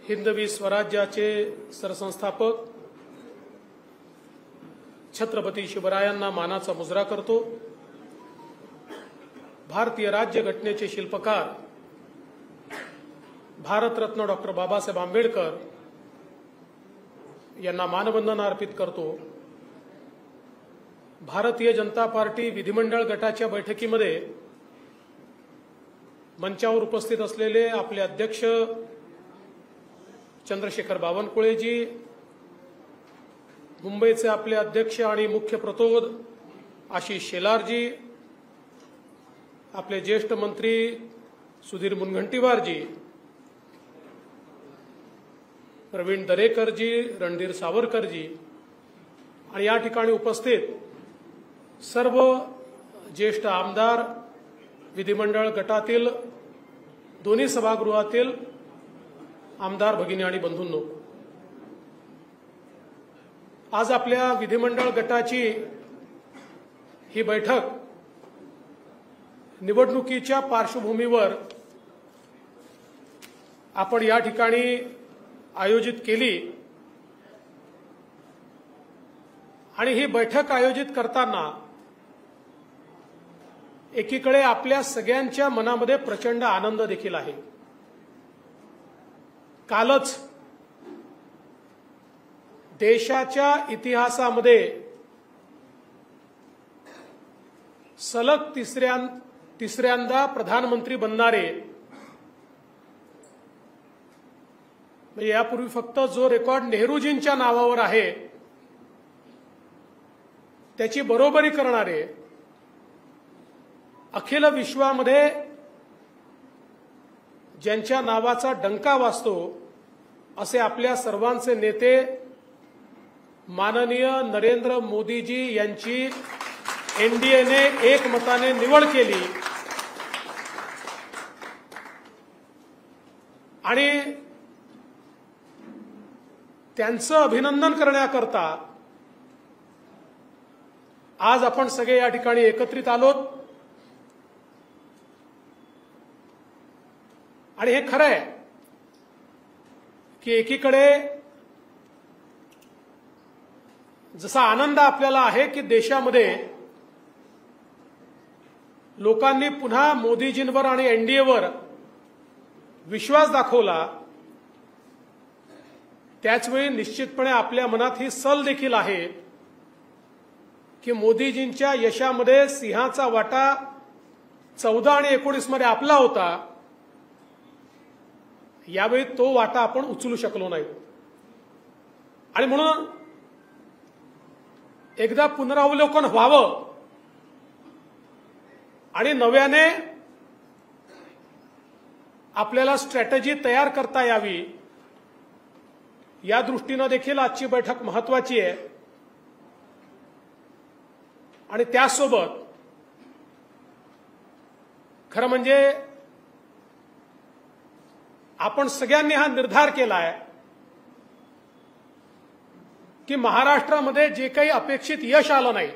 हिंदवी स्वराज्याचे सरसंस्थापक छत्रपती शिवरायांना मानाचा मुजरा करतो। भारतीय राज्य घटनेचे शिल्पकार भारतरत्न डॉक्टर बाबासाहेब आंबेडकर यांना मानवंदना अर्पित करतो। भारतीय जनता पार्टी विधिमंडळ गटाच्या बैठकीमध्ये मंचावर उपस्थित असलेले आपले अध्यक्ष चंद्रशेखर बावनकुळेजी, मुंबईचे आपले अध्यक्ष आणि मुख्य प्रतोद आशिष शेलारजी, आपले ज्येष्ठ मंत्री सुधीर मुनगंटीवारजी, प्रवीण दरेकरजी, रणधीर सावरकरजी आणि या ठिकाणी उपस्थित सर्व ज्येष्ठ आमदार, विधिमंडळ गटातील दोन्ही सभागृहातील आमदार भगिनी आणि बंधूंनो, आज आपल्या विधिमंडळ गटाची ही बैठक निवडणुकीच्या पार्श्वभूमीवर आपण या ठिकाणी आयोजित केली आणि ही बैठक आयोजित करताना एकीकडे आपल्या सगळ्यांच्या मनामध्ये प्रचंड आनंद देखील आहे। कालच देशाच्या इतिहासामध्ये सलग तिसऱ्यांदा प्रधानमंत्री बनणारे, म्हणजे यापूर्वी फक्त जो रेकॉर्ड नेहरूजींच्या नावावर आहे त्याची बरोबरी करणारे, अखिल विश्वामध्ये ज्यांच्या नावाचा डंका वाजतो असे आपल्या सर्वांचे नेते माननीय नरेंद्र मोदीजी यांची एनडीएने एकमताने निवड केली आणि त्यांचं अभिनंदन करण्याकरता आज आपण सगळे या ठिकाणी एकत्रित आलोत। आणि हे खरं आहे की एकीकडे जसा आनंद आपल्याला आहे की देशामध्ये लोकांनी पुन्हा मोदीजींवर आणि एनडीएवर विश्वास दाखवला, त्याचवेळी निश्चितपणे आपल्या मनात ही सल देखील आहे की मोदीजींच्या यशामध्ये सिंहाचा वाटा 14 आणि 19 मध्ये आपला होता, यावेळी तो वाटा आपण उचलू शकलो नाही। आणि म्हणून एकदा पुनरावलोकन व्हावं आणि नव्याने आपल्याला स्ट्रॅटेजी तयार करता यावी, या दृष्टीने देखील आजची बैठक महत्वाची आहे। आणि त्यासोबत खरं म्हणजे आपण सगळ्यांनी हा निर्धार केलाय की महाराष्ट्रामध्ये जे काही अपेक्षित यश आलं नाही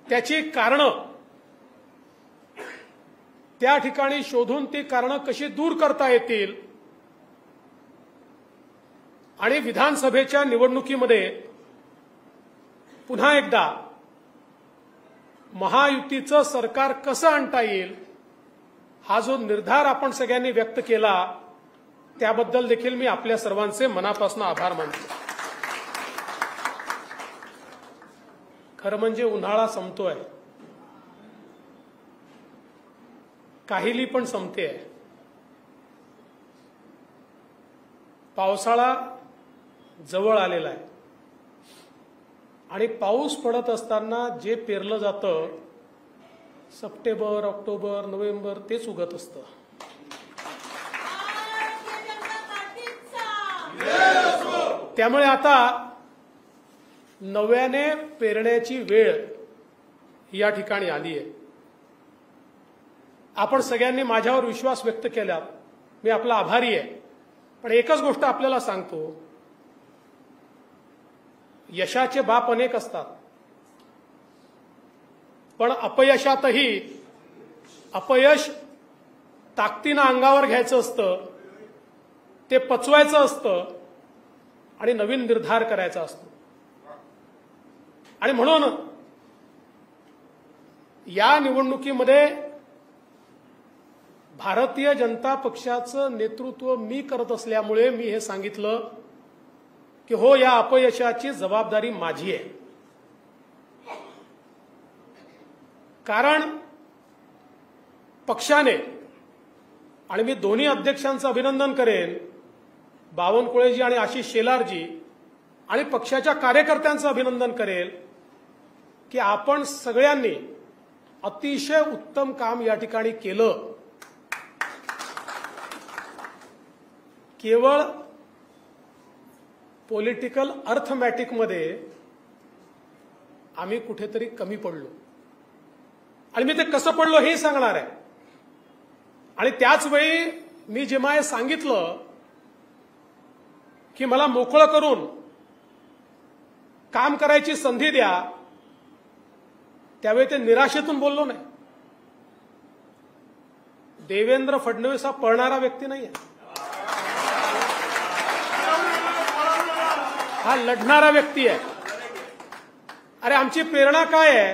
त्याची कारणं त्या ठिकाणी शोधून ती कारणं कशी दूर करता येतील आणि विधानसभेच्या निवडणुकीमध्ये पुन्हा एकदा महायुतीचं सरकार कसं आणता येईल हा जो निर्धार आपण सगळ्यांनी व्यक्त केला त्याबद्दल देखील मी आपल्या सर्वांचे मनापासून आभार मानतो। खरं म्हणजे उन्हाळा संपतोय, काहिली पण संपते आहे, पावसाळा जवळ आलेला आहे आणि पाऊस पडत असताना जे पेरलं जातं सप्टेंबर, ऑक्टोबर, नोव्हेंबर तेच उगत असतं। त्यामुळे आता नव्याने पेरण्याची वेळ या ठिकाणी आली आहे। आपण सगळ्यांनी माझ्यावर विश्वास व्यक्त केला, मी आपला आभारी आहे। पण एकच गोष्ट आपल्याला सांगतो, यशाचे बाप अनेक असतात, पण अपयशातही अपयश ताकदीनं अंगावर घ्यायचं असतं, ते पचवायचं असतं आणि नवीन निर्धार करायचा असतो. आणि म्हणून या निवडणुकीमध्ये भारतीय जनता पक्षाचं नेतृत्व मी करत असल्यामुळे मी हे सांगितलं की हो, या अपयशाची जबाबदारी माझी आहे. कारण पक्षाने, आणि मी दोन्ही अध्यक्षांचं अभिनंदन करेन, बावनकुळेजी आणि आशिष शेलारजी, आणि पक्षाच्या कार्यकर्त्यांचं अभिनंदन करेल की आपण सगळ्यांनी अतिशय उत्तम काम या ठिकाणी केलं. केवळ पॉलिटिकल अर्थमॅटिकमध्ये आम्ही कुठेतरी कमी पडलो, आणि मी ते कसं पडलो हे सांगणार आहे. आणि त्याच वेळी मी जेव्हा हे सांगितलं की मला मोकळं करून काम करायची संधी द्या, त्यावेळी ते निराशेतून बोललो नाही. देवेंद्र फडणवीस हा पळणारा व्यक्ती नाहीये, हा लढणारा व्यक्ती आहे. अरे आमची प्रेरणा काय आहे?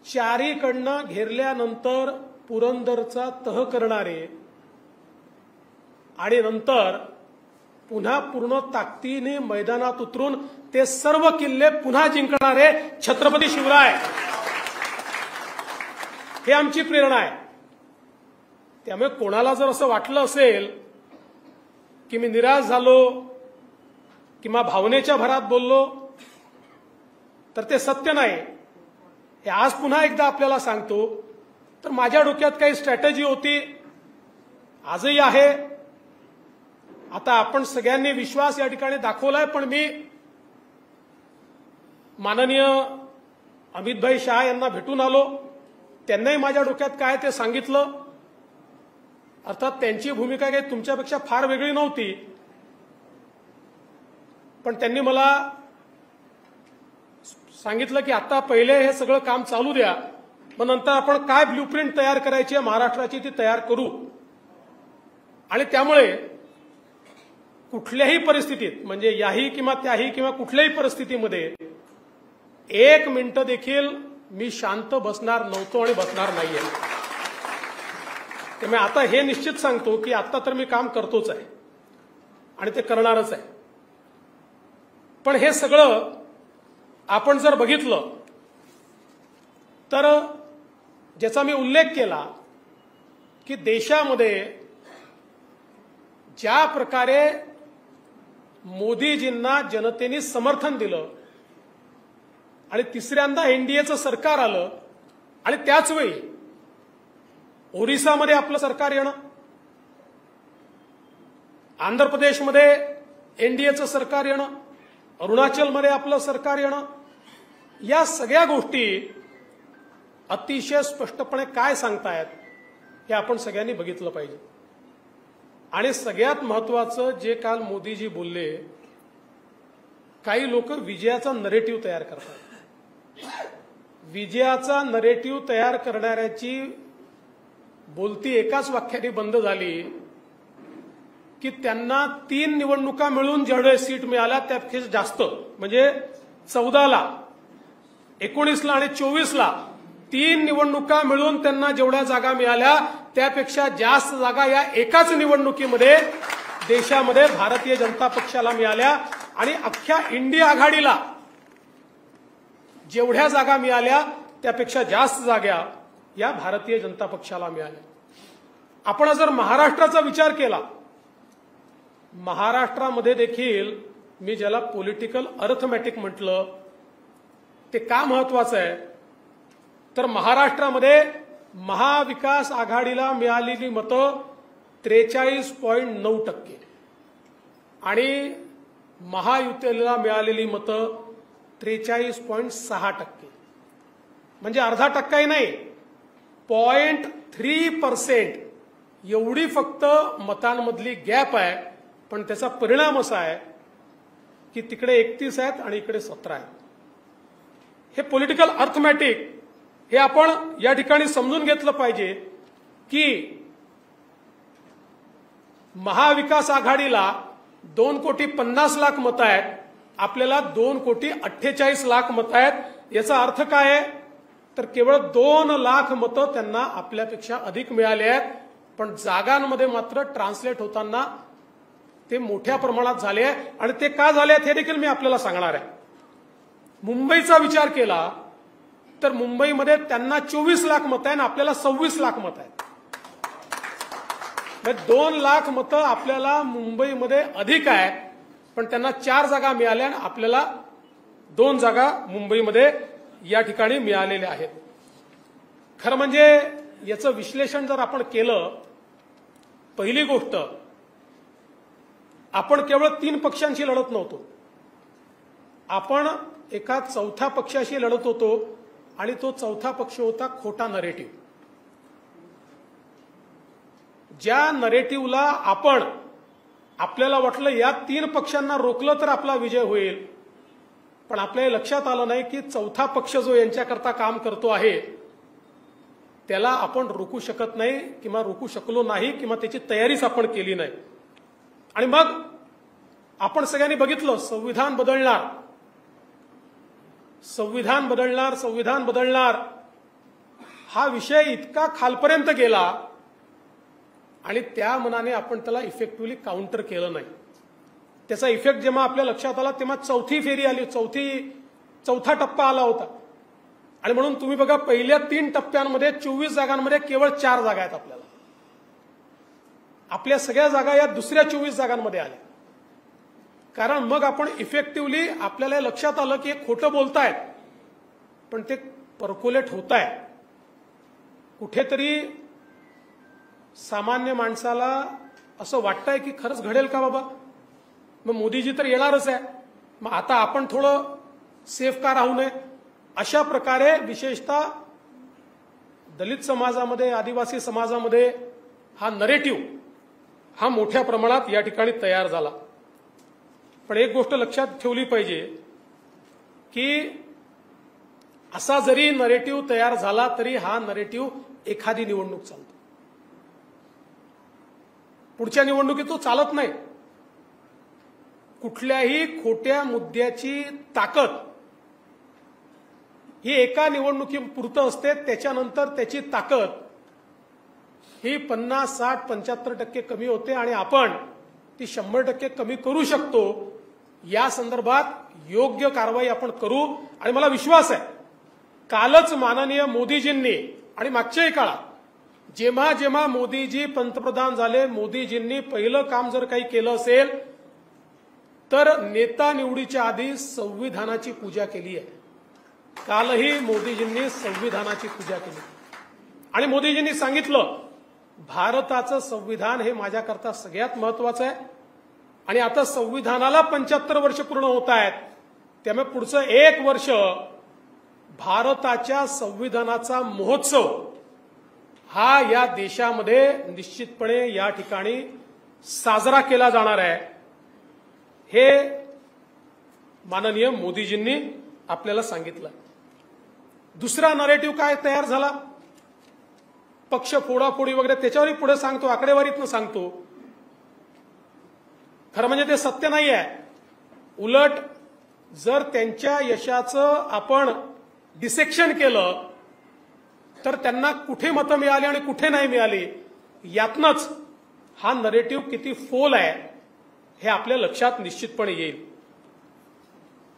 चारीकडनं घेरल्यानंतर पुरंदरचा तह करणारे आणि नंतर पुन्हा पूर्ण ताकदीने मैदानात उतरून ते सर्व किल्ले पुन्हा जिंकणारे छत्रपती शिवराय, हे आमची प्रेरणा आहे. त्यामुळे कोणाला जर असं वाटलं असेल की मी निराश झालो किंवा भावनेच्या भरात बोललो, तर ते सत्य नाही. हे आज पुन्हा एकदा आपल्याला सांगतो. तर माझ्या डोक्यात काही स्ट्रॅटेजी होती, आजही आहे. आता आपण सगळ्यांनी विश्वास या ठिकाणी दाखवलाय, पण मी माननीय अमितभाई शाह यांना भेटून आलो. त्यांनाही माझ्या डोक्यात काय ते सांगितलं. अर्थात त्यांची भूमिका काही तुमच्यापेक्षा फार वेगळी नव्हती, पण त्यांनी मला सांगितलं की आता पहिले हे सगळं काम चालू द्या, मग नंतर आपण काय ब्ल्यूप्रिंट तयार करायची आहे महाराष्ट्राची ती तयार करू. आणि त्यामुळे कुठल्याही परिस्थितीत, म्हणजे याही किंवा त्याही किंवा कुठल्याही परिस्थितीमध्ये एक मिनिट देखील मी शांत बसणार नव्हतो आणि बसणार नाहीये. त्यामुळे आता हे निश्चित सांगतो की आता तर मी काम करतोच आहे आणि ते करणारच आहे. पण हे सगळं आपण जर बघितलं तर ज्याचा मी उल्लेख केला की देशामध्ये ज्या प्रकारे मोदीजींना जनतेने समर्थन दिलं आणि तिसऱ्यांदा एनडीएचं सरकार आलं, आणि त्याच वेळी ओरिसामध्ये आपलं सरकार येणं, आंध्र प्रदेशमध्ये एनडीएचं सरकार येणं, अरुणाचलमध्ये आपलं सरकार येणं, या सगळ्या गोष्टी अतिशय स्पष्टपणे काय सांगतायत हे आपण सगळ्यांनी बघितलं पाहिजे. आणि सगळ्यात महत्वाचं जे काल मोदीजी बोलले, काही लोक विजयाचा नरेटिव्ह तयार करतात. विजयाचा नरेटिव्ह तयार करणाऱ्याची बोलती एकाच वाक्याने बंद झाली की त्यांना 3 निवडणुका मिळून जेवढे सीट मिळाल्या त्यापेक्षा जास्त, म्हणजे 14ला, 19ला आणि 24ला 3 निवडणुका मिळून त्यांना जेवढ्या जागा मिळाल्या त्यापेक्षा जास्त जागा या एकाच निवडणुकीमध्ये देशामध्ये भारतीय जनता पक्षाला मिळाल्या. आणि अख्ख्या इंडिया आघाडीला जेवढ्या जागा मिळाल्या त्यापेक्षा जास्त जागा या भारतीय जनता पक्षाला मिळाल्या. आपण जर महाराष्ट्राचा विचार केला, महाराष्ट्रामध्ये देखील मी ज्याला पॉलिटिकल अर्थमॅटिक म्हटलं ते का महत्वाचं आहे, तर महाराष्ट्रामध्ये महाविकास आघाडीला मिळालेली मतं 43.9% आणि महायुतीला मिळालेली मतं 43.6%, म्हणजे अर्धा टक्काही नाही, 0.3% एवढी फक्त मतांमधली गॅप आहे. पण त्याचा परिणाम असा आहे की तिकडे 31 आहेत आणि इकडे 17 आहेत. हे पॉलिटिकल अर्थमॅटिक हे आपण या ठिकाणी समजून घेतलं पाहिजे की महाविकास आघाडीला 2,50,00,000 मतं आहेत, आपल्याला 2,48,00,000 मतं आहेत। याचा अर्थ काय आहे तर केवळ 2,00,000 मतं त्यांना आपल्यापेक्षा अधिक मिळाले आहेत, पण जागांमध्ये मात्र ट्रान्सलेट होताना ते मोठ्या प्रमाणात झाले आहे। आणि ते का झाले आहेत हे देखील मी आपल्याला सांगणार आहे। मुंबईचा विचार केला तर मुंबईमध्ये त्यांना 24,00,000 मतं आहे आणि आपल्याला 26,00,000 मतं आहेत। 2,00,000 मतं आपल्याला मुंबईमध्ये अधिक आहे, पण त्यांना 4 जागा मिळाल्या आणि आपल्याला 2 जागा मुंबईमध्ये या ठिकाणी मिळालेल्या आहेत। खरं म्हणजे याचं विश्लेषण जर आपण केलं, पहिली गोष्ट आपण केवळ 3 पक्षांशी लढत नव्हतो, आपण एका चौथ्या पक्षाशी लढत होतो आणि तो चौथा पक्ष होता खोटा नरेटिव्ह। ज्या नरेटिव्हला आपल्याला वाटलं या 3 पक्षांना रोखलं तर आपला विजय होईल, पण आपल्या लक्षात आलं नाही की चौथा पक्ष जो यांच्याकरता काम करतो आहे त्याला आपण रोखू शकत नाही किंवा रोखू शकलो नाही किंवा त्याची तयारीच आपण केली नाही। आणि मग आपण सगळ्यांनी बघितलं संविधान बदलणार, संविधान बदलणार, संविधान बदलणार हा विषय इतका खालपर्यंत गेला आणि त्या मनाने आपण त्याला इफेक्टिव्हली काउंटर केलं नाही। त्याचा इफेक्ट जेव्हा आपल्या लक्षात आला तेव्हा चौथी फेरी आली, चौथा टप्पा आला होता। आणि म्हणून तुम्ही बघा पहिल्या 3 टप्प्यांमध्ये 24 जागांमध्ये केवळ 4 जागा आहेत आपल्याला, आपल्या सगळ्या जागा या दुसऱ्या 24 जागांमध्ये आल्या। कारण मग आपण इफेक्टिव्हली आपल्याला लक्षात आलं की खोटं बोलतायत पण ते पर्क्युलेट होत आहे। कुठेतरी सामान्य माणसाला असं वाटतंय की खरंच घडेल का बाबा, मग मोदीजी तर येणारच आहे, मग आता आपण थोडं सेफ का राहू नये। अशा प्रकारे विशेषतः दलित समाजामध्ये, आदिवासी समाजामध्ये हा नरेटिव्ह हा मोठ्या प्रमाणात या ठिकाणी तयार झाला। पण एक गोष्ट लक्षात ठेवली पाहिजे की असा जरी नरेटिव्ह तयार झाला तरी हा नरेटिव्ह एखादी निवडणूक चालतो, पुढच्या निवडणुकीत तो चालत नाही। कुठल्याही खोट्या मुद्द्याची ताकद ही एका निवडणुकीपुरतं असते, त्याच्यानंतर त्याची ताकद ही 50, 60, 75% कमी होते आणि आपण ती 100% कमी करू शकतो। या संदर्भात योग्य कारवाई आपण करू आणि मला विश्वास आहे कालच माननीय मोदीजींनी आणि मागच्याही काळात जेव्हा जेव्हा मोदीजी पंतप्रधान झाले, मोदीजींनी पहिलं काम जर काही केलं असेल तर नेता निवडीच्या आधी संविधानाची पूजा केली आहे। कालही मोदीजींनी संविधानाची पूजा केली आणि मोदीजींनी सांगितलं भारताचं संविधान हे माझ्याकरता सगळ्यात महत्वाचं आहे आणि आता संविधानाला 75 वर्ष पूर्ण होत आहेत, त्यामुळे पुढचं 1 वर्ष भारताच्या संविधानाचा महोत्सव हा या देशामध्ये निश्चितपणे या ठिकाणी साजरा केला जाणार आहे, हे माननीय मोदीजींनी आपल्याला सांगितलं। दुसरा नरेटिव्ह काय तयार झाला, पक्ष फोडाफोडी वगैरे त्याच्यावरही पुढे सांगतो, आकडेवारीतनं सांगतो। खरं म्हणजे ते सत्य नाही आहे, उलट जर त्यांच्या यशाचं आपण डिसेक्शन केलं तर त्यांना कुठे मतं मिळाली आणि कुठे नाही मिळाली यातनंच हा नरेटिव्ह किती फोल आहे हे आपल्या लक्षात निश्चितपणे येईल।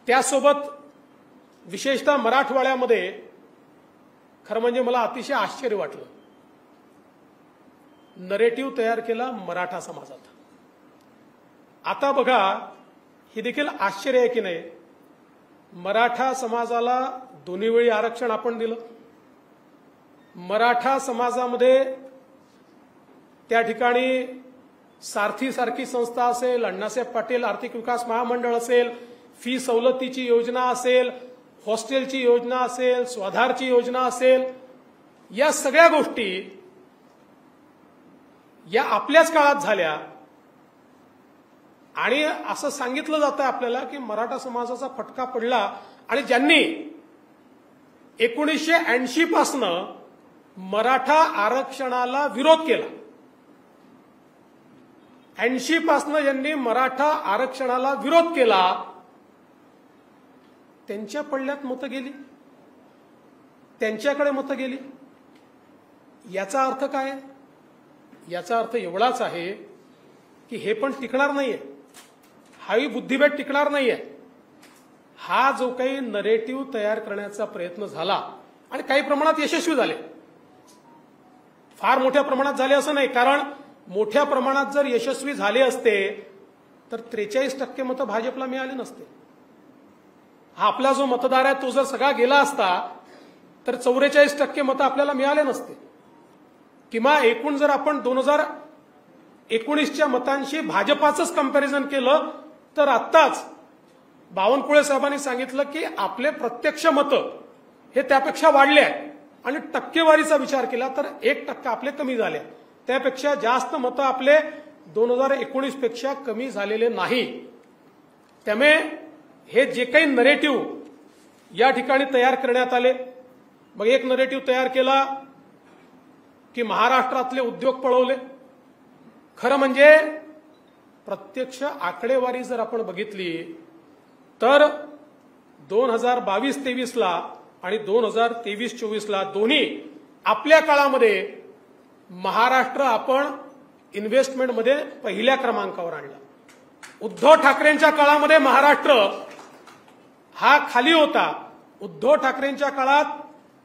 त्यासोबत विशेषतः मराठवाड्यामध्ये खरं म्हणजे मला अतिशय आश्चर्य वाटलं, नरेटिव्ह तयार केला मराठा समाजात। आता बघा हे देखील आश्चर्य आहे की नाही, मराठा समाजाला दोन्ही वेळी आरक्षण आपण दिलं, मराठा समाजामध्ये त्या ठिकाणी सारथी संस्था असेल, अण्णासाहेब पाटील आर्थिक विकास महामंडळ असेल, फी सवलतीची योजना असेल, हॉस्टेलची योजना असेल, स्वाधारची योजना असेल, या सगळ्या गोष्टी या आपल्याच काळात झाल्या आणि असं सांगितलं जातं आपल्याला की मराठा समाजाचा फटका पडला आणि ज्यांनी 1980 पासनं मराठा आरक्षणाला विरोध केला, 80 पासनं ज्यांनी मराठा आरक्षणाला विरोध केला त्यांच्या पडल्यात मतं गेली, त्यांच्याकडे मतं गेली. याचा अर्थ काय? याचा अर्थ एवढाच आहे की हे पण टिकणार नाहीये, हाही बुद्धिबळ टिकणार नाहीये. हा जो काही नरेटिव्ह तयार करण्याचा प्रयत्न झाला आणि काही प्रमाणात यशस्वी झाले, फार मोठ्या प्रमाणात झाले असं नाही, कारण मोठ्या प्रमाणात जर यशस्वी झाले असते तर 43% मतं भाजपला मिळाले नसते. हा आपला जो मतदार आहे तो जर सगळा गेला असता तर 44% मतं आपल्याला मिळाले नसते. किंवा एकूण जर आपण 2019च्या मतांशी भाजपाचंच कंपॅरिझन केलं तर आत्ताच बावनकुळे साहेबांनी सांगितलं की आपले प्रत्यक्ष मतं हे त्यापेक्षा वाढले आहे आणि टक्केवारीचा विचार केला तर 1% आपले कमी झाले. त्यापेक्षा जास्त मतं आपले 2019 पेक्षा कमी झालेले नाही. त्यामुळे हे जे काही नरेटिव्ह या ठिकाणी तयार करण्यात आले, मग एक नरेटिव्ह तयार केला की महाराष्ट्रातले उद्योग पळवले. खरं म्हणजे प्रत्यक्ष आकडेवारी जर आपण बघितली तर 2022-23ला आणि 2023-24ला दोन्ही आपल्या काळामध्ये महाराष्ट्र आपण इन्व्हेस्टमेंटमध्ये पहिल्या क्रमांकावर आणला. उद्धव ठाकरेंच्या काळामध्ये महाराष्ट्र हा खाली होता. उद्धव ठाकरेंच्या काळात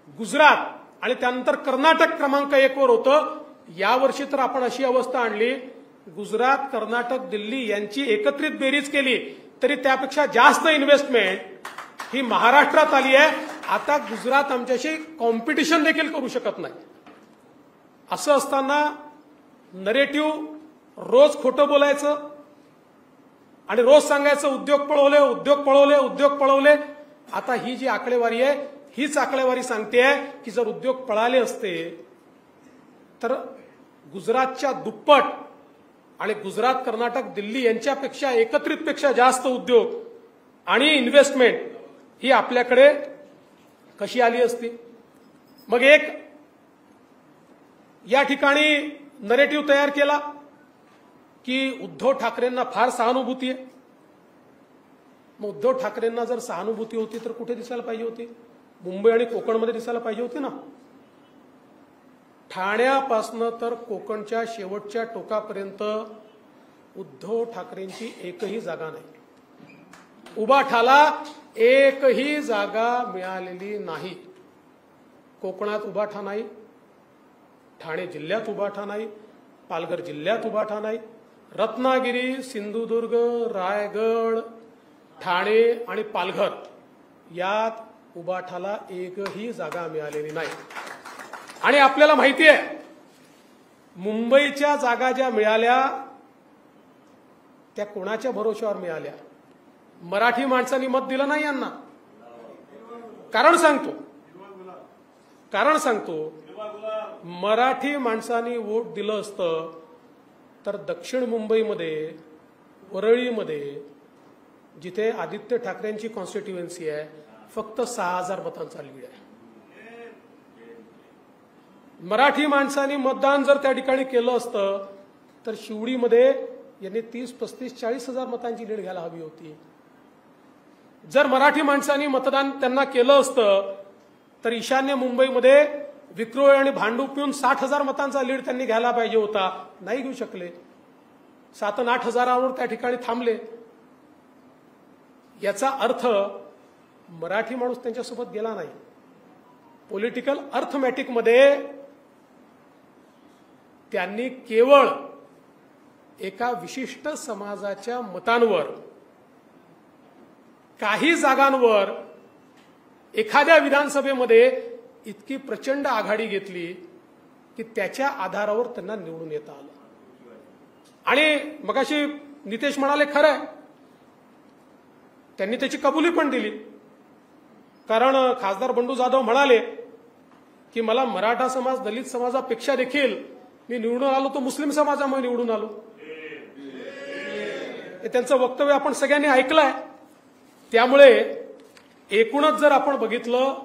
गुजरात आणि त्यानंतर कर्नाटक क्रमांक 1 वर होतं. यावर्षी तर आपण अशी अवस्था आणली, गुजरात, कर्नाटक, दिल्ली यांची एकत्रित बेरीज केली तरी त्यापेक्षा जास्त इन्व्हेस्टमेंट ही महाराष्ट्रात आली आहे. आता गुजरात आमच्याशी कॉम्पिटिशन देखील करू शकत नाही. असं असताना नरेटिव्ह रोज खोटं बोलायचं आणि रोज सांगायचं उद्योग पळवले, उद्योग पळवले, उद्योग पळवले. आता ही जी आकडेवारी आहे हीच आकडेवारी सांगते की जर उद्योग पळाले असते तर गुजरातच्या दुप्पट आणि गुजरात, कर्नाटक, दिल्ली यांच्यापेक्षा एकत्रितपेक्षा जास्त उद्योग आणि इन्व्हेस्टमेंट ही आपल्याकडे कशी आली असती. मग एक या ठिकाणी नरेटिव्ह तयार केला की उद्धव ठाकरेंना फार सहानुभूती आहे. मग उद्धव ठाकरेंना जर सहानुभूती होती तर कुठे दिसायला पाहिजे होती? मुंबई आणि कोकणमध्ये दिसायला पाहिजे होती ना. ठाण्यापासनं तर कोकणच्या शेवटच्या टोकापर्यंत उद्धव ठाकरेंची एकही जागा नाही. उबाठाला एकही जागा मिळालेली नाही. कोकणात उबाठा नाही, ठाणे जिल्ह्यात उबाठा नाही, पालघर जिल्ह्यात उबाठा नाही, रत्नागिरी, सिंधुदुर्ग, रायगड, ठाणे आणि पालघर यात उबाठाला एकही जागा मिळालेली नाही. आणि आपल्याला माहिती आहे मुंबईच्या जागा ज्या मिळाल्या त्या कोणाच्या भरोश्यावर मिळाल्या? मराठी माणसांनी मत दिलं नाही यांना. कारण सांगतो मराठी माणसांनी वोट दिलं असतं तर दक्षिण मुंबईमध्ये, वरळीमध्ये, जिथे आदित्य ठाकरेंची कॉन्स्टिट्युएन्सी आहे, फक्त 6000 मतांचा लीड आहे. मराठी माणसांनी मतदान जर त्या ठिकाणी केलं असतं तर शिवडीमध्ये यांनी 30, 35, 40,000 मतांची लीड घ्यायला हवी होती. जर मराठी माणसांनी मतदान त्यांना केलं असतं तर ईशान्य मुंबईमध्ये विक्रोळी आणि भांडूप पिऊन 60,000 मतांचा लीड त्यांनी घ्यायला पाहिजे होता. नाही घेऊ शकले. 7 आणि 8,000वर त्या ठिकाणी थांबले. याचा अर्थ मराठी माणूस त्यांच्यासोबत गेला नाही. पॉलिटिकल अर्थमॅटिकमध्ये त्यांनी केवळ एका विशिष्ट समाजाच्या मतांवर, काही जागांवर एखाद्या विधानसभेमध्ये इतकी प्रचंड आघाडी घेतली की त्याच्या आधारावर त्यांना निवडून येता आलं. आणि मगाशी नितेश म्हणाले खरं आहे, त्यांनी त्याची कबुली पण दिली. कारण खासदार बंडू जाधव म्हणाले की मला मराठा समाज, दलित समाजापेक्षा देखील मी निवडून आलो तो मुस्लिम समाजामुळे निवडून आलो. हे त्यांचं वक्तव्य आपण सगळ्यांनी ऐकलंय. त्यामुळे एकूणच जर आपण बघितलं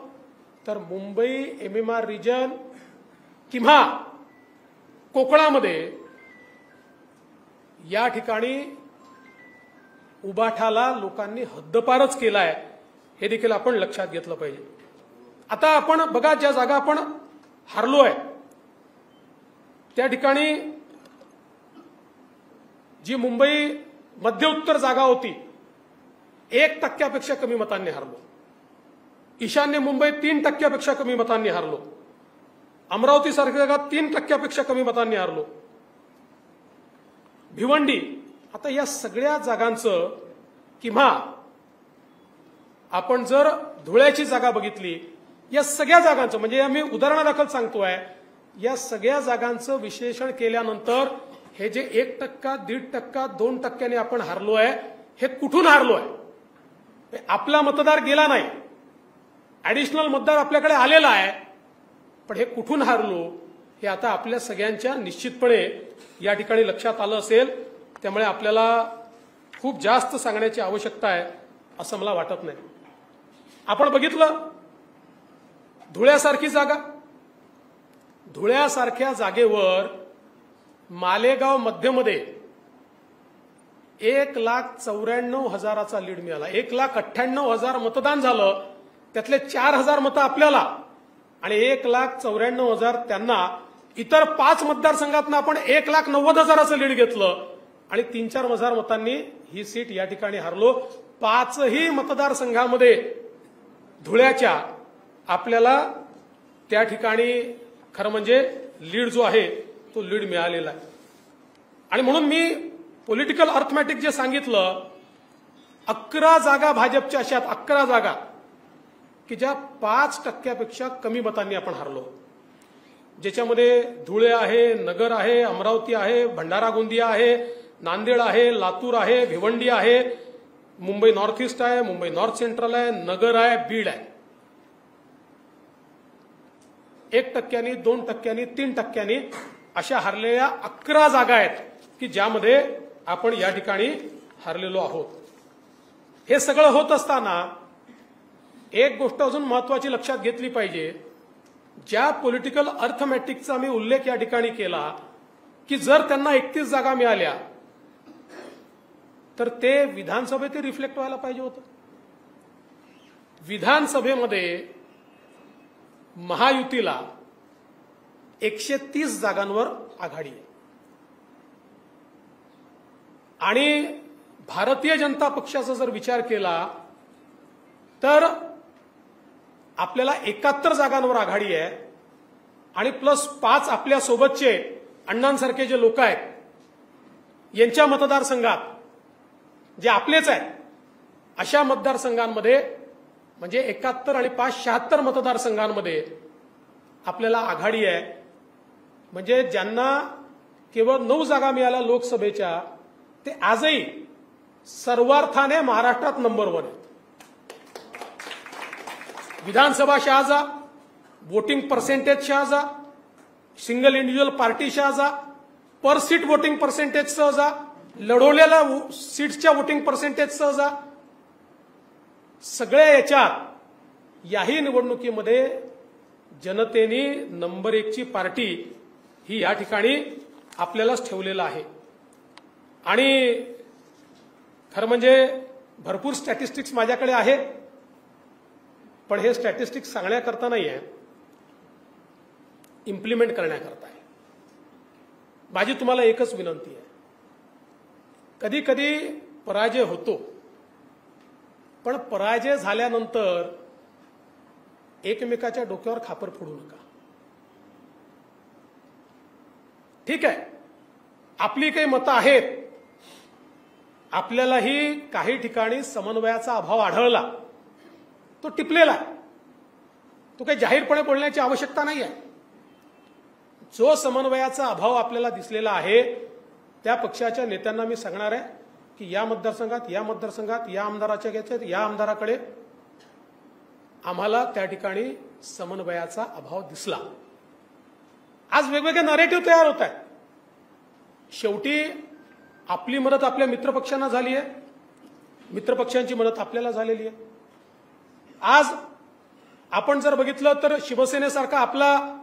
तर मुंबई, MMR रिजन किंवा कोकणामध्ये या ठिकाणी उबाठाला लोकांनी हद्दपारच केलाय, हे देखील आपण लक्षात घेतलं पाहिजे. आता आपण बघा, ज्या जागा आपण हारलोय त्या ठिकाणी जी मुंबई मध्य उत्तर जागा होती 1% कमी मतांनी हारलो. ईशान्य मुंबई 3% कमी मतांनी हारलो. अमरावती सारख्या जागा 3% कमी मतांनी हारलो. भिवंडी, आता या सगळ्या जागांचं किंवा आपण जर धुळ्याची जागा बघितली, या सगळ्या जागांचं म्हणजे मी उदाहरणादाखल सांगतोय, या सगळ्या जागांचं विश्लेषण केल्यानंतर हे जे 1%, 1.5%, 2% आपण हारलोय, हे कुठून हारलोय? आपला मतदार गेला नाही, ऍडिशनल मतदार आपल्याकडे आलेला आहे, पण हे कुठून हारलो हे आता आपल्या सगळ्यांच्या निश्चितपणे या ठिकाणी लक्षात आलं असेल. त्यामुळे आपल्याला खूप जास्त सांगण्याची आवश्यकता आहे असं मला वाटत नाही. आपण बघितलं धुळ्यासारखी जागा, धुळ्यासारख्या जागेवर मालेगाव मध्यमध्ये 1,94,000चा लीड मिळाला. 1,98,000 मतदान झालं, त्यातले 4,000 मतं आपल्याला आणि 1,94,000 त्यांना. इतर 5 मतदारसंघातनं आपण 1,90,000चं लीड घेतलं आणि 3-4,000 मतांनी ही सीट या ठिकाणी हारलो. 5ही मतदारसंघामध्ये धुळ्याच्या आपल्याला त्या ठिकाणी खरं म्हणजे लीड जो आहे तो लीड मिळालेला आहे. आणि म्हणून मी पॉलिटिकल अर्थमॅटिक जे सांगितलं, 11 जागा भाजपच्या अशा 11 जागा की ज्या 5%पेक्षा कमी मतांनी आपण हारलो, ज्याच्यामध्ये धुळे आहे, नगर आहे, अमरावती आहे, भंडारा गोंदिया आहे, नांदेड आहे, लातूर आहे, भिवंडी आहे, मुंबई नॉर्थ ईस्ट आहे, मुंबई नॉर्थ सेंट्रल आहे, नगर आहे, बीड आहे. 1%, 2%, 3% अशा हारलेल्या 11 जागा आहेत की ज्यामध्ये आपण या ठिकाणी हारलेलो आहोत. हे सगळं होत असताना एक गोष्ट अजून महत्वाची लक्षात घेतली पाहिजे. ज्या पॉलिटिकल अर्थमॅटिकचा मी उल्लेख या ठिकाणी केला की जर त्यांना 31 जागा मिळाल्या तर ते विधानसभेत रिफ्लेक्ट व्हायला पाहिजे होतं. विधानसभेमध्ये महायुतीला 130 जागांवर आघाडी आहे आणि भारतीय जनता पक्षाचा जर विचार केला तर आपल्याला 71 जागांवर आघाडी आहे आणि प्लस 5 आपल्या सोबतचे अण्णांसारखे जे लोक आहेत यांच्या मतदारसंघात जे आपलेच आहेत अशा मतदारसंघांमध्ये म्हणजे 71 आणि 5 76 मतदारसंघांमध्ये आपल्याला आघाडी आहे. म्हणजे ज्यांना केवळ 9 जागा मिळाल्या लोकसभेच्या ते आजही सर्वार्थाने महाराष्ट्रात नंबर 1 आहेत. विधानसभा शहाजा, वोटिंग पर्सेंटेज शहाजा, सिंगल इंडिव्हिज्युअल पार्टी शहाजा, पर सीट वोटिंग पर्सेंटेज सहजा, लढवलेल्या सीट्सच्या वोटिंग पर्सेंटेज सहजा, सगळ्या याच्यात याही निवडणुकीमध्ये जनतेने नंबर 1ची पार्टी ही या ठिकाणी आपल्यालाच ठेवलेलं आहे. आणि खरं म्हणजे भरपूर स्टॅटिस्टिक्स माझ्याकडे आहे, पण हे स्टॅटिस्टिक्स सांगण्याकरता नाही आहे, इम्प्लिमेंट करण्याकरता आहे. माझी तुम्हाला एकच विनंती आहे, कधी कधी पराजय होतो, पण पराजय झाल्यानंतर एकमेकाच्या डोक्यावर खापर फोडू नका. ठीक आहे, आपली काही मतं आहेत, आपल्यालाही काही ठिकाणी समन्वयाचा अभाव आढळला, तो टिपलेला आहे, तो काही जाहीरपणे बोलण्याची आवश्यकता नाही आहे. जो समन्वयाचा अभाव आपल्याला दिसलेला आहे त्या पक्षाच्या नेत्यांना मी सांगणार आहे की या मतदारसंघात या आमदाराच्या घेतल्यात या आमदाराकडे आम्हाला त्या ठिकाणी समन्वयाचा अभाव दिसला. आज वेगवेगळे नरेटिव्ह तयार होत आहेत. शेवटी आपली मदत आपल्या मित्रपक्षांना झाली आहे, मित्रपक्षांची मदत आपल्याला झालेली आहे. आज आपण जर बघितलं तर शिवसेनेसारखा आपला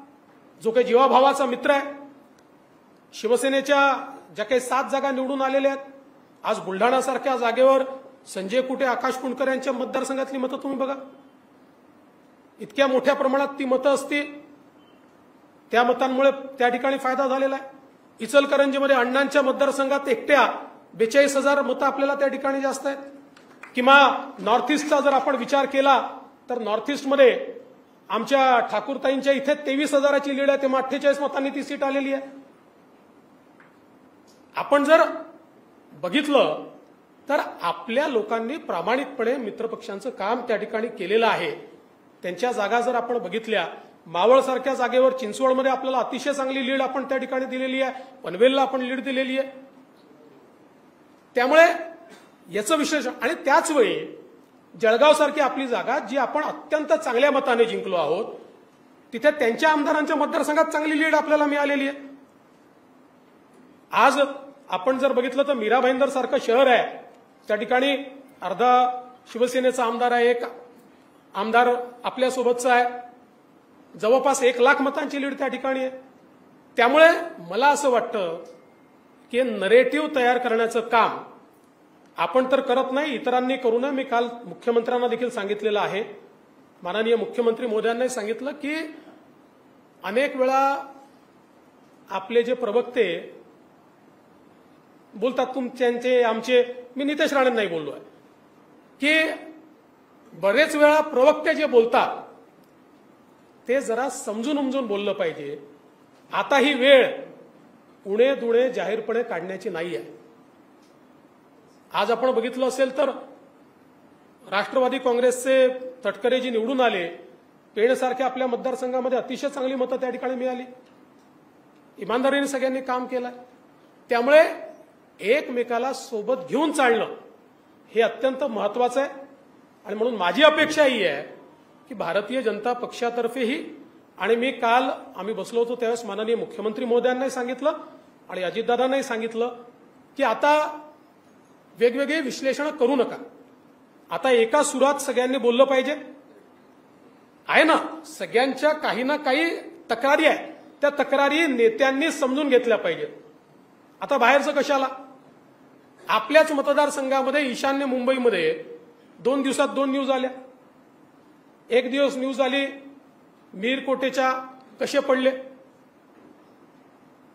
जो काही जीवाभावाचा मित्र आहे, शिवसेनेच्या ज्या काही 7 जागा निवडून आलेल्या आहेत, आज बुलढाणासारख्या जागेवर संजय कुटे, आकाश पुणकर यांच्या मतदारसंघातली मतं तुम्ही बघा. इतक्या मोठ्या प्रमाणात ती मतं असतील, त्या मतांमुळे त्या ठिकाणी फायदा झालेला आहे. इचलकरंजीमध्ये अण्णांच्या मतदारसंघात एकट्या 42,000 मतं आपल्याला त्या ठिकाणी जास्त आहेत. किंवा नॉर्थ ईस्टचा जर आपण विचार केला तर नॉर्थ ईस्टमध्ये आमच्या ठाकूरताईंच्या इथे 23,000ची लीड आहे, तेव्हा 48 मतांनी ती सीट आलेली आहे. आपण जर बघितलं तर आपल्या लोकांनी प्रामाणिकपणे मित्रपक्षांचं काम त्या ठिकाणी केलेलं आहे. त्यांच्या जागा जर आपण बघितल्या, मावळसारख्या जागेवर चिंचवडमध्ये आपल्याला अतिशय चांगली लीड आपण त्या ठिकाणी दिलेली आहे, पनवेलला आपण लीड दिलेली आहे. त्यामुळे याचं विश्लेषण, आणि त्याच वेळी जळगावसारखी आपली जागा जी आपण अत्यंत चांगल्या मताने जिंकलो आहोत, तिथे त्यांच्या आमदारांच्या मतदारसंघात चांगली लीड आपल्याला मिळालेली आहे. आज आपण जर बघितलं तर मीरा भाईंदर सारखं शहर आहे, त्या ठिकाणी अर्धा शिवसेनेचा आमदार आहे, एक आमदार आपल्यासोबतचा आहे, जवळपास 1 लाख मतांची लीड त्या ठिकाणी आहे. त्यामुळे मला असं वाटतं की नरेटिव्ह तयार करण्याचं काम आपण तर करत नाही, इतरांनी करू नये. मी काल मुख्यमंत्र्यांना देखील सांगितलेलं आहे, माननीय मुख्यमंत्री महोदयांनी सांगितलं की अनेक वेळा आपले जे प्रवक्ते बोलतात, तुमचे आमचे, मी नितेश राणेंनाही बोललो आहे की बरेच वेळा प्रवक्ते जे बोलतात ते जरा समजून उमजून बोललं पाहिजे. आता ही वेळ उणे दुणे जाहीरपणे काढण्याची नाही आहे. आज आपण बघितलं असेल तर राष्ट्रवादी काँग्रेसचे तटकरे जी निवडून आले, पेणसारख्या आपल्या मतदारसंघामध्ये अतिशय चांगली मतं त्या ठिकाणी मिळाली. इमानदारीने सगळ्यांनी काम केलं. त्यामुळे एकमेकाला सोबत घेऊन चालणं हे अत्यंत महत्वाचं आहे. आणि म्हणून माझी अपेक्षा ही आहे की भारतीय जनता पक्षातर्फेही, आणि मी काल आम्ही बसलो होतो त्यावेळेस माननीय मुख्यमंत्री महोदयांनाही सांगितलं आणि अजितदादांनाही सांगितलं की आता वेगवेगळे विश्लेषण करू नका. आता एका सुरात सगळ्यांनी बोललं पाहिजे. आहे ना, सगळ्यांच्या काही ना काही तक्रारी आहे, त्या तक्रारी नेत्यांनी समजून घेतल्या पाहिजेत. आता बाहेरचं कशाला, आपल्याच मतदारसंघामध्ये ईशान्य मुंबईमध्ये 2 दिवसात 2 न्यूज आल्या. एक दिवस न्यूज आली मीरकोटेच्या कसे पडले,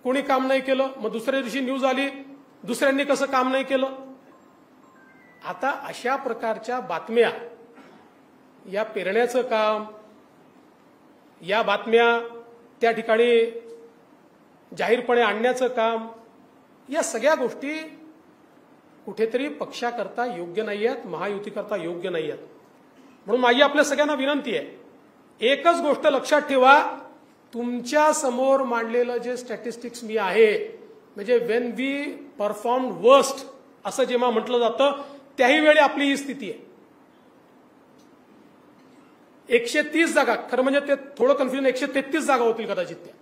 कोणी काम नाही केलं. मग दुसऱ्या दिवशी न्यूज आली दुसऱ्यांनी कसं काम नाही केलं. आता अशा प्रकारच्या बातम्या, या पेरण्याचं काम, या बातम्या त्या ठिकाणी जाहीरपणे आणण्याचं काम, या सगळ्या गोष्टी कुठेतरी पक्षाकरता योग्य नाही आहेत, महायुतीकरता योग्य नाही आहेत. म्हणून माझी आपल्या सगळ्यांना विनंती आहे, एकच गोष्ट लक्षात ठेवा, तुमच्या समोर मांडलेलं जे स्टॅटिस्टिक्स मी आहे, म्हणजे वेन वी परफॉर्म वर्स्ट असं जेव्हा म्हटलं जातं त्याही वेळी आपली ही स्थिती आहे. 130 जागा, खरं म्हणजे ते थोडं कन्फ्युजन, 133 जागा होतील कदाचित त्या.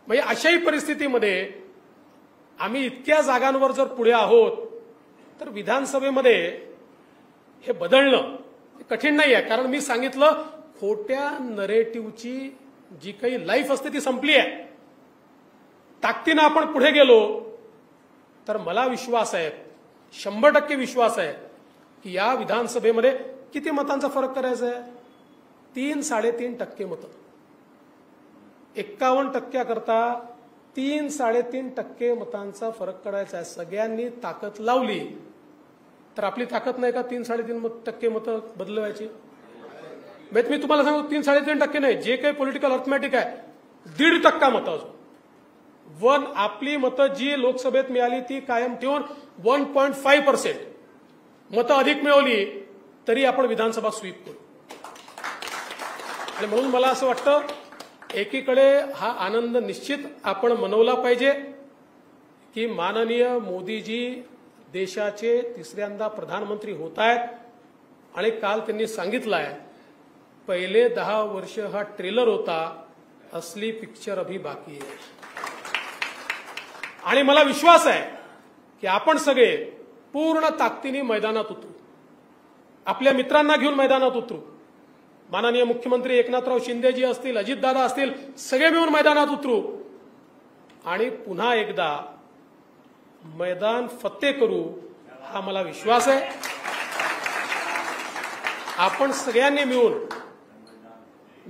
म्हणजे अशाही परिस्थितीमध्ये आम्ही इतक्या जागांवर जर पुढे आहोत तर विधानसभेमध्ये हे बदलणं कठीण नाही आहे. कारण मी सांगितलं, खोट्या नरेटिव्हची जी काही लाईफ असते ती संपली आहे. ताकदीनं आपण पुढे गेलो तर मला विश्वास आहे, 100% विश्वास आहे की या विधानसभेमध्ये किती मतांचा फरक करायचा आहे, 3-3.5% मतं. 51% करता 3-3.5% मतांचा फरक करायचा आहे. सगळ्यांनी ताकद लावली तर आपली ताकद नाही का 3-3.5% मतं बदलवायची. मी तुम्हाला सांगू, 3-3.5% नाही, जे काही पॉलिटिकल अर्थमॅटिक आहे 1.5% मतं अजून आपली मतं जी लोकसभेत मिळाली ती कायम ठेवून 1.5% मतं अधिक मिळवली तरी आपण विधानसभा स्वीप करू. आणि म्हणून मला असं वाटतं, एकीकडे हा आनंद निश्चित आपण मनवला पाहिजे की माननीय मोदीजी देशाचे 3ऱ्यांदा प्रधानमंत्री होत आहेत. आणि काल त्यांनी सांगितलं आहे, पहिले 10 वर्ष हा ट्रेलर होता, असली पिक्चर अभी बाकी आहे. आणि मला विश्वास आहे की आपण सगळे पूर्ण ताकदीने मैदानात उतरू, आपल्या मित्रांना घेऊन मैदानात उतरू. माननीय मुख्यमंत्री एकनाथराव शिंदेजी असतील, अजितदादा असतील, सगळे मिळून मैदानात उतरू आणि पुन्हा एकदा मैदान फत्ते करू हा मला विश्वास आहे. आपण सगळ्यांनी मिळून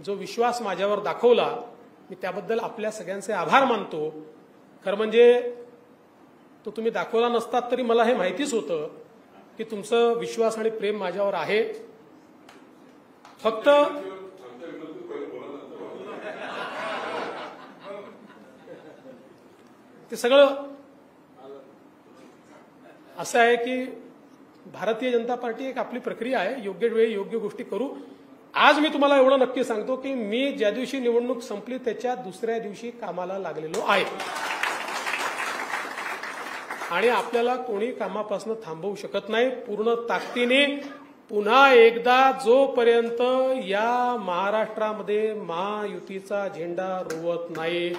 जो विश्वास माझ्यावर दाखवला मी त्याबद्दल आपल्या सगळ्यांचे आभार मानतो. खरं म्हणजे तो तुम्ही दाखवला नसतात तरी मला हे माहितीच होतं की तुमचं विश्वास आणि प्रेम माझ्यावर आहे. फक्त ते सगळं असं आहे की भारतीय जनता पार्टी एक आपली प्रक्रिया आहे. योग्य वेळी योग्य गोष्टी करू. आज मी तुम्हाला एवढं नक्की सांगतो की मी ज्या दिवशी निवडणूक संपली त्याच्या दुसऱ्या दिवशी कामाला लागलेलो आहे आणि आपल्याला कोणी कामापासून थांबवू शकत नाही. पूर्ण ताकदीने पुन्हा एकदा जोपर्यंत या महाराष्ट्रामध्ये महायुतीचा झेंडा रोवत नाही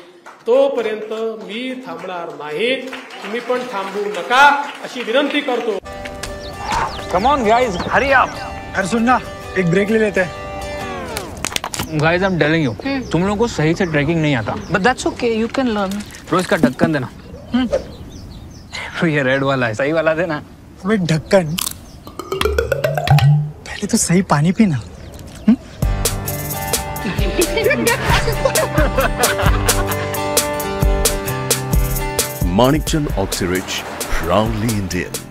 तोपर्यंत मी थांबणार नाही. तुम्ही पण थांबू नका अशी विनंती करतो. Come on guys, hurry up. अरे सुन ना, एक ब्रेक ले लेते हैं. Guys, I'm telling you, तुम लोगों को सही से ट्रैकिंग नहीं आता. But that's okay, you can learn. रोज का ढक्कन देना. ये रेड वाला है, सही वाला देना. अबे ढक्कन, पहले तो सही पानी पीना. Manikchand Oxyrich, proudly Indian.